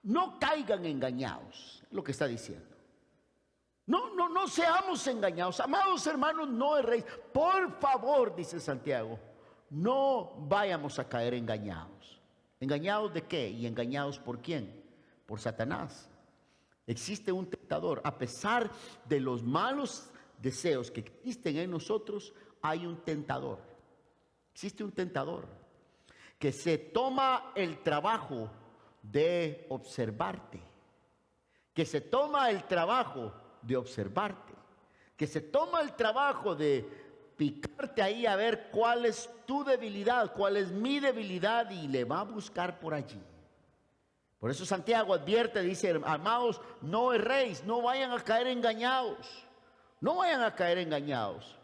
no caigan engañados, es lo que está diciendo. No seamos engañados. Amados hermanos, no erréis. Por favor, dice Santiago, no vayamos a caer engañados. ¿Engañados de qué? ¿Y engañados por quién? Por Satanás. Existe un tentador. A pesar de los malos deseos que existen en nosotros, hay un tentador. Existe un tentador que se toma el trabajo de observarte, que se toma el trabajo de observarte, que se toma el trabajo de picarte ahí a ver cuál es tu debilidad, cuál es mi debilidad, y le va a buscar por allí. Por eso Santiago advierte, dice, amados, no erréis, no vayan a caer engañados. No vayan a caer engañados.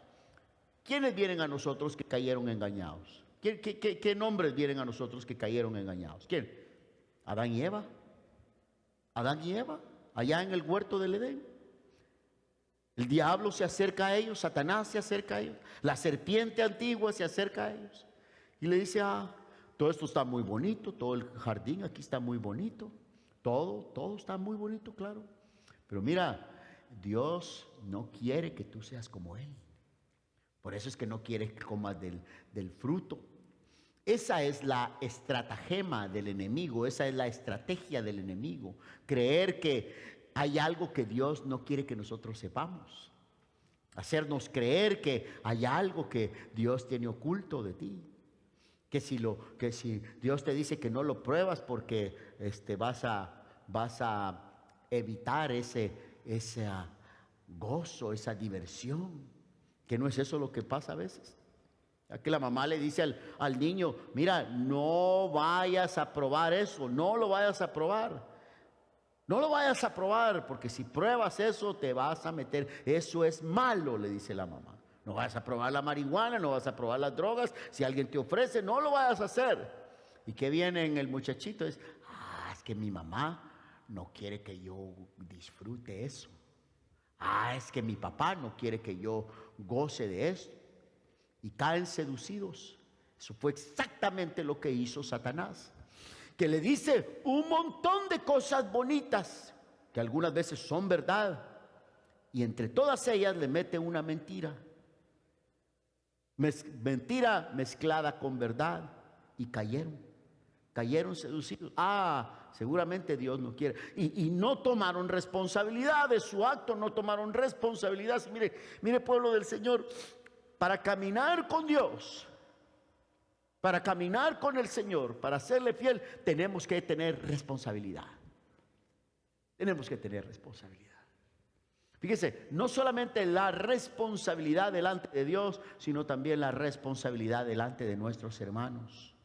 ¿Quiénes vienen a nosotros que cayeron engañados? ¿Qué nombres vienen a nosotros que cayeron engañados? ¿Quién? ¿Adán y Eva? ¿Adán y Eva? Allá en el huerto del Edén. El diablo se acerca a ellos, Satanás se acerca a ellos, la serpiente antigua se acerca a ellos y le dice: todo esto está muy bonito, todo el jardín aquí está muy bonito, todo está muy bonito, claro. Pero mira, Dios no quiere que tú seas como Él. Por eso es que no quiere que comas del fruto. Esa es la estratagema del enemigo, esa es la estrategia del enemigo. Creer que hay algo que Dios no quiere que nosotros sepamos. Hacernos creer que hay algo que Dios tiene oculto de ti. Que si Dios te dice que no lo pruebas porque vas a evitar ese gozo, esa diversión, que no es eso lo que pasa a veces. Aquí la mamá le dice al niño: mira, no vayas a probar eso, no lo vayas a probar. No lo vayas a probar, porque si pruebas eso te vas a meter. Eso es malo, le dice la mamá. No vas a probar la marihuana, no vas a probar las drogas. Si alguien te ofrece, no lo vayas a hacer. ¿Y qué viene en el muchachito? Es que mi mamá no quiere que yo disfrute eso. Es que mi papá no quiere que yo goce de esto. Y caen seducidos. Eso fue exactamente lo que hizo Satanás, que le dice un montón de cosas bonitas, que algunas veces son verdad, y entre todas ellas le mete una mentira. Mentira mezclada con verdad, y cayeron seducidos. Seguramente Dios no quiere. Y no tomaron responsabilidad de su acto, no tomaron responsabilidad. Mire, pueblo del Señor, para caminar con Dios, para caminar con el Señor, para serle fiel, tenemos que tener responsabilidad. Tenemos que tener responsabilidad. Fíjese, no solamente la responsabilidad delante de Dios, sino también la responsabilidad delante de nuestros hermanos.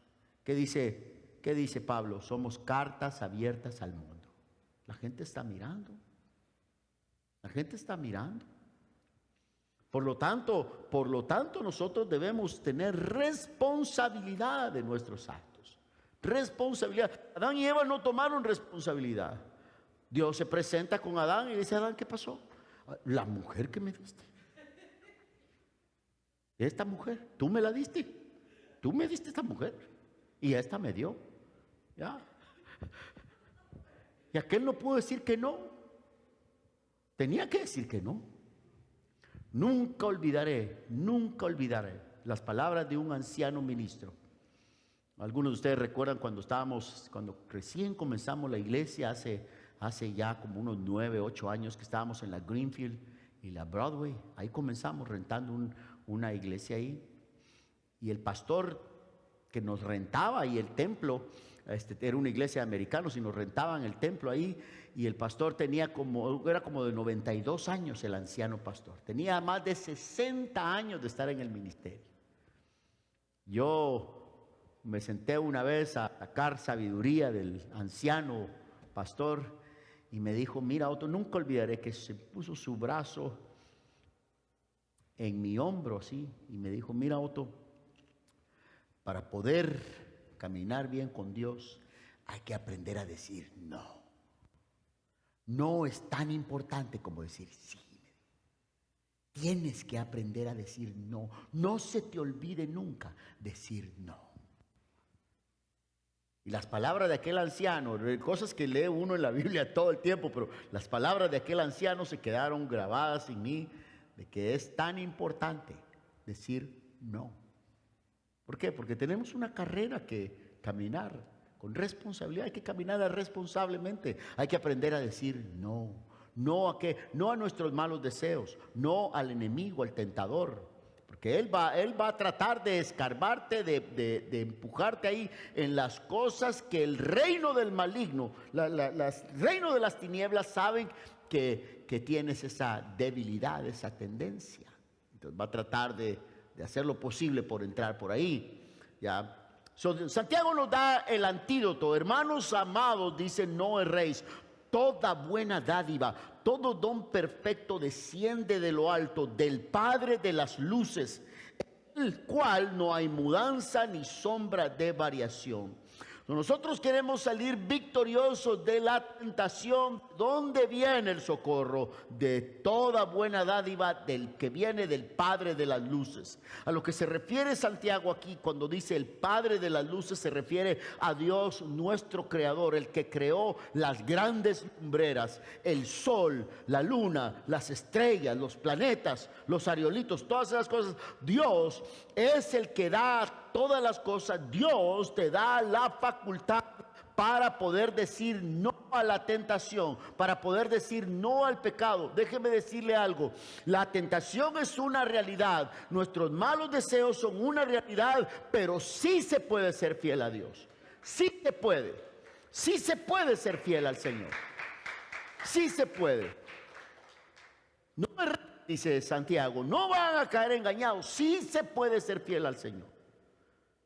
¿Qué dice Pablo? Somos cartas abiertas al mundo. La gente está mirando. La gente está mirando. Por lo tanto, nosotros debemos tener responsabilidad de nuestros actos. Responsabilidad. Adán y Eva no tomaron responsabilidad. Dios se presenta con Adán y dice: Adán, ¿qué pasó? La mujer que me diste. Esta mujer, tú me la diste. Tú me diste esta mujer. Y esta me dio. Ya. Y aquel no pudo decir que no. Tenía que decir que no. Nunca olvidaré las palabras de un anciano ministro. Algunos de ustedes recuerdan cuando recién comenzamos la iglesia, hace ya como unos 9, 8 años, que estábamos en la Greenfield y la Broadway. Ahí comenzamos rentando una iglesia ahí. Y el pastor que nos rentaba, y el templo, era una iglesia de americanos, y nos rentaban el templo ahí, y el pastor era como de 92 años, el anciano pastor. Tenía más de 60 años de estar en el ministerio. Yo me senté una vez a sacar sabiduría del anciano pastor, y me dijo: mira, Otto, nunca olvidaré que se puso su brazo en mi hombro así, y me dijo: mira, Otto, para poder caminar bien con Dios, hay que aprender a decir no. No es tan importante como decir sí. Tienes que aprender a decir no. No se te olvide nunca decir no. Y las palabras de aquel anciano, cosas que lee uno en la Biblia todo el tiempo, pero las palabras de aquel anciano se quedaron grabadas en mí, de que es tan importante decir no. ¿Por qué? Porque tenemos una carrera que caminar con responsabilidad. Hay que caminar responsablemente. Hay que aprender a decir no. No a nuestros malos deseos. No al enemigo, al tentador. Porque él va a tratar de escarbarte, de empujarte ahí en las cosas que el reino del maligno, reino de las tinieblas saben que tienes esa debilidad, esa tendencia. Entonces va a tratar de hacer lo posible por entrar por ahí. ¿Ya? Santiago nos da el antídoto. Hermanos amados, dice: no erréis. Toda buena dádiva, todo don perfecto desciende de lo alto, del Padre de las luces, en el cual no hay mudanza ni sombra de variación. Nosotros queremos salir victoriosos de la tentación. ¿Dónde viene el socorro? De toda buena dádiva, del que viene del Padre de las luces. A lo que se refiere Santiago aquí cuando dice el Padre de las luces, se refiere a Dios nuestro Creador, el que creó las grandes lumbreras, el sol, la luna, las estrellas, los planetas, los aerolitos, todas esas cosas. Dios es el que da todas las cosas. Dios te da la facultad para poder decir no a la tentación, para poder decir no al pecado. Déjeme decirle algo: la tentación es una realidad, nuestros malos deseos son una realidad, pero sí se puede ser fiel a Dios. Sí se puede ser fiel al Señor. Sí se puede. No, dice Santiago, no van a caer engañados. Sí se puede ser fiel al Señor.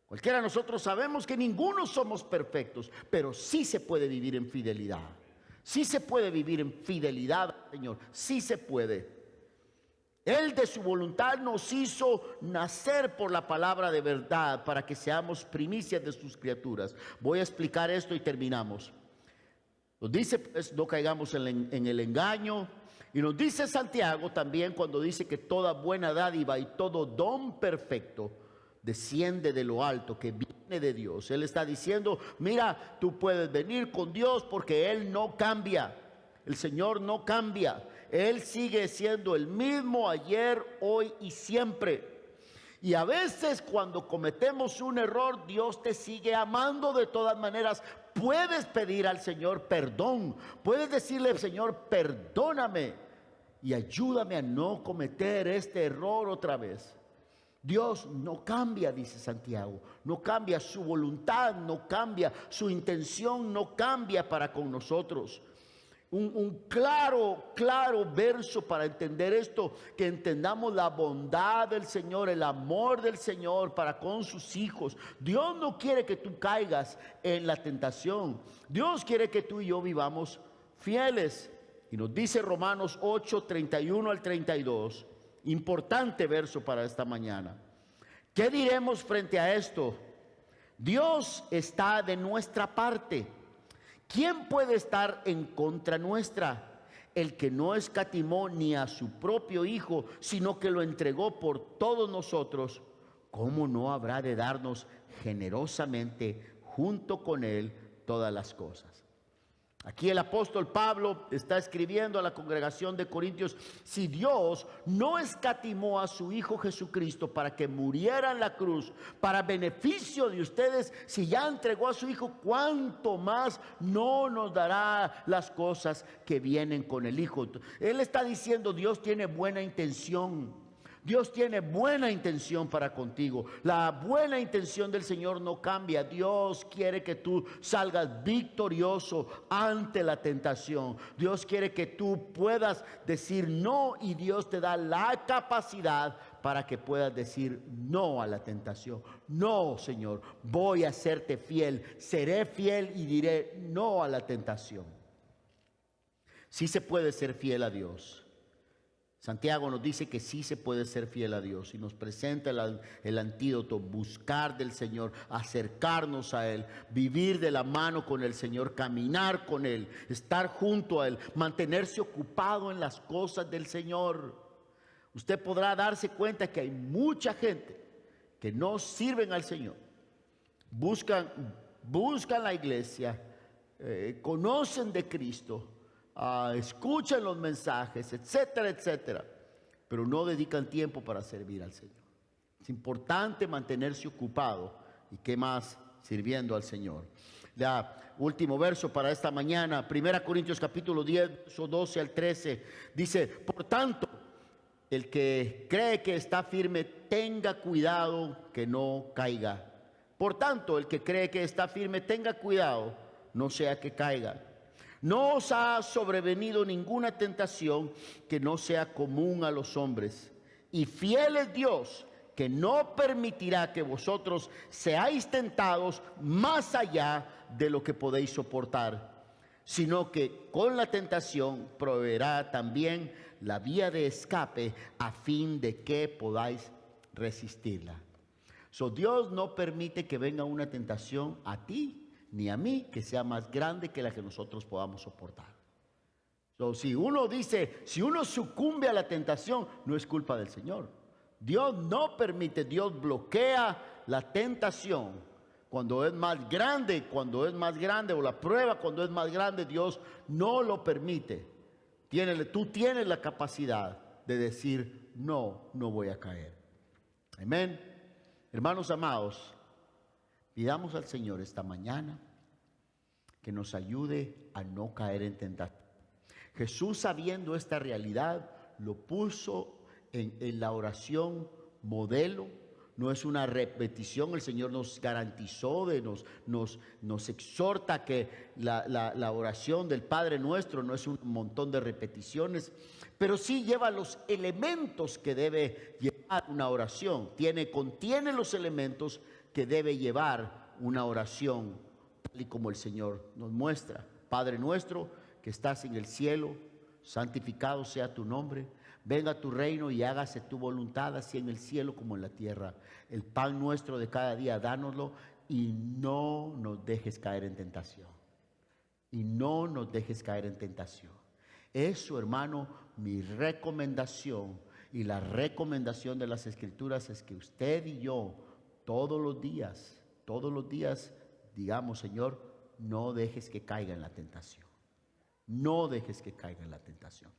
Cualquiera de nosotros sabemos que ninguno somos perfectos, pero sí se puede vivir en fidelidad. Sí se puede vivir en fidelidad, Señor. Sí se puede. Él de su voluntad nos hizo nacer por la palabra de verdad para que seamos primicias de sus criaturas. Voy a explicar esto y terminamos. Nos dice, pues, no caigamos en el engaño. Y nos dice Santiago también cuando dice que toda buena dádiva y todo don perfecto desciende de lo alto, que viene de Dios. Él está diciendo, mira, tú puedes venir con Dios porque Él no cambia. El Señor no cambia. Él sigue siendo el mismo ayer, hoy y siempre. Y a veces cuando cometemos un error, Dios te sigue amando de todas maneras. Puedes pedir al Señor perdón. Puedes decirle al Señor, perdóname y ayúdame a no cometer este error otra vez. Dios no cambia, dice Santiago. No cambia, su voluntad no cambia, su intención no cambia para con nosotros. Un claro verso para entender esto, que entendamos la bondad del Señor, el amor del Señor para con sus hijos. Dios no quiere que tú caigas en la tentación. Dios quiere que tú y yo vivamos fieles. Y nos dice Romanos 8, 31 al 32, importante verso para esta mañana. ¿Qué diremos frente a esto? Dios está de nuestra parte. ¿Quién puede estar en contra nuestra? El que no escatimó ni a su propio Hijo, sino que lo entregó por todos nosotros, ¿cómo no habrá de darnos generosamente junto con Él todas las cosas? Aquí el apóstol Pablo está escribiendo a la congregación de Corintios: si Dios no escatimó a su Hijo Jesucristo para que muriera en la cruz para beneficio de ustedes, si ya entregó a su Hijo, ¿cuánto más no nos dará las cosas que vienen con el Hijo? Él está diciendo, Dios tiene buena intención. Dios tiene buena intención para contigo. La buena intención del Señor no cambia. Dios quiere que tú salgas victorioso ante la tentación. Dios quiere que tú puedas decir no, y Dios te da la capacidad para que puedas decir no a la tentación. No, Señor, voy a serte fiel. Seré fiel y diré no a la tentación. Sí se puede ser fiel a Dios. Santiago nos dice que sí se puede ser fiel a Dios y nos presenta el antídoto: buscar del Señor, acercarnos a Él, vivir de la mano con el Señor, caminar con Él, estar junto a Él, mantenerse ocupado en las cosas del Señor. Usted podrá darse cuenta que hay mucha gente que no sirven al Señor, buscan la iglesia, conocen de Cristo, escuchan los mensajes, etcétera, etcétera, pero no dedican tiempo para servir al Señor. Es importante mantenerse ocupado, y qué más, sirviendo al Señor. Último verso para esta mañana, 1 Corintios capítulo 10, verso 12 al 13, dice: por tanto, el que cree que está firme, tenga cuidado que no caiga. Por tanto, el que cree que está firme, tenga cuidado, no sea que caiga. No os ha sobrevenido ninguna tentación que no sea común a los hombres. Y fiel es Dios, que no permitirá que vosotros seáis tentados más allá de lo que podéis soportar, sino que con la tentación proveerá también la vía de escape, a fin de que podáis resistirla. Dios no permite que venga una tentación a ti ni a mí que sea más grande que la que nosotros podamos soportar. Si uno sucumbe a la tentación, no es culpa del Señor. Dios no permite, Dios bloquea la tentación cuando es más grande, o la prueba cuando es más grande. Dios no lo permite. Tú tienes la capacidad de decir no voy a caer. Amén. Hermanos amados, pidamos al Señor esta mañana que nos ayude a no caer en tentación. Jesús, sabiendo esta realidad, lo puso en la oración modelo. No es una repetición. El Señor nos garantizó, nos exhorta que la oración del Padre Nuestro no es un montón de repeticiones, pero sí lleva los elementos que debe llevar una oración. Contiene los elementos que debe llevar una oración, tal y como el Señor nos muestra. Padre nuestro que estás en el cielo, santificado sea tu nombre. Venga tu reino y hágase tu voluntad, así en el cielo como en la tierra. El pan nuestro de cada día, dánoslo y no nos dejes caer en tentación. Y no nos dejes caer en tentación. Eso, hermano, mi recomendación y la recomendación de las Escrituras es que usted y yo todos los días, digamos, Señor, no dejes que caiga en la tentación. No dejes que caiga en la tentación.